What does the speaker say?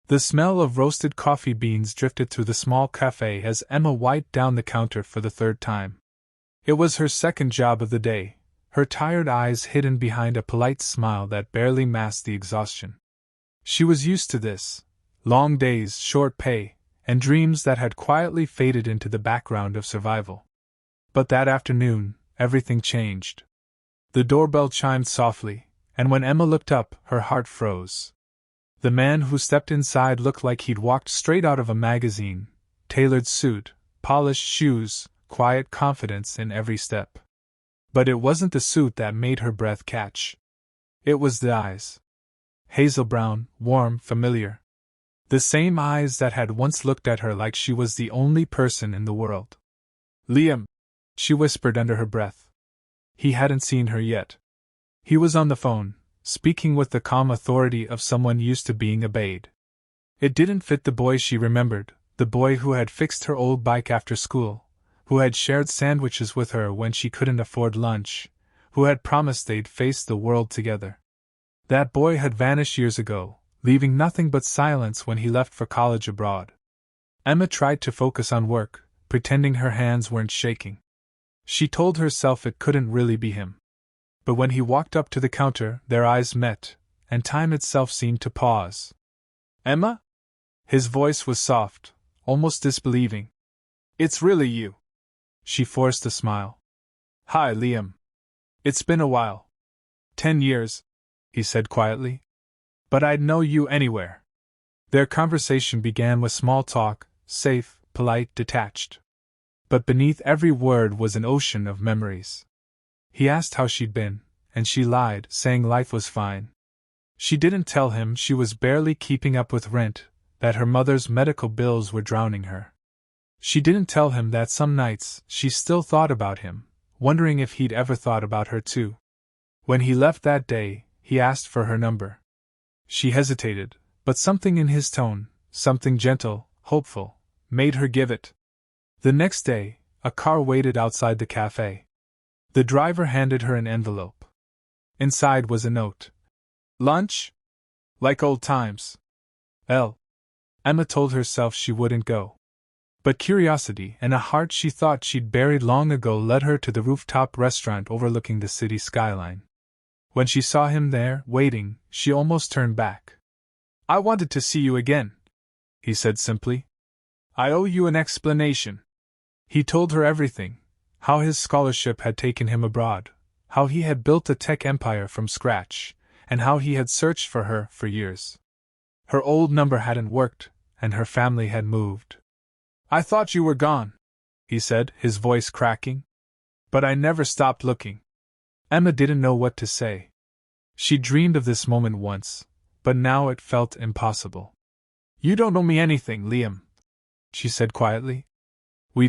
The smell of roasted coffee beans drifted through the small cafe as Emma wiped down the counter for the third time. It was her second job of the day, her tired eyes hidden behind a polite smile that barely masked the exhaustion. She was used to this: long days, short pay, and dreams that had quietly faded into the background of survival. But that afternoon, everything changed. The doorbell chimed softly, and when Emma looked up, her heart froze. The man who stepped inside looked like he'd walked straight out of a magazine: tailored suit, polished shoes, quiet confidence in every step. But it wasn't the suit that made her breath catch. It was the eyes. Hazel brown, warm, familiar. The same eyes that had once looked at her like she was the only person in the world. "Liam," she whispered under her breath. He hadn't seen her yet. He was on the phone, speaking with the calm authority of someone used to being obeyed. It didn't fit the boy she remembered, the boy who had fixed her old bike after school, who had shared sandwiches with her when she couldn't afford lunch, who had promised they'd face the world together. That boy had vanished years ago, leaving nothing but silence when he left for college abroad. Emma tried to focus on work, pretending her hands weren't shaking. She told herself it couldn't really be him. But when he walked up to the counter, their eyes met, and time itself seemed to pause. "Emma?" His voice was soft, almost disbelieving. "It's really you." She forced a smile. "Hi, Liam. It's been a while." 10 years, he said quietly. "But I'd know you anywhere." Their conversation began with small talk, safe, polite, detached. But beneath every word was an ocean of memories. He asked how she'd been, and she lied, saying life was fine. She didn't tell him she was barely keeping up with rent, that her mother's medical bills were drowning her. She didn't tell him that some nights she still thought about him, wondering if he'd ever thought about her too. When he left that day, he asked for her number. She hesitated, but something in his tone, something gentle, hopeful, made her give it. The next day, a car waited outside the cafe. The driver handed her an envelope. Inside was a note. "Lunch? Like old times." Emma told herself she wouldn't go. But curiosity and a heart she thought she'd buried long ago led her to the rooftop restaurant overlooking the city skyline. When she saw him there, waiting, she almost turned back. "I wanted to see you again," he said simply. "I owe you an explanation." He told her everything: how his scholarship had taken him abroad, how he had built a tech empire from scratch, and how he had searched for her for years. Her old number hadn't worked, and her family had moved. "I thought you were gone," he said, his voice cracking. "But I never stopped looking." Emma didn't know what to say. She dreamed of this moment once, but now it felt impossible. "You don't owe me anything, Liam," she said quietly. "We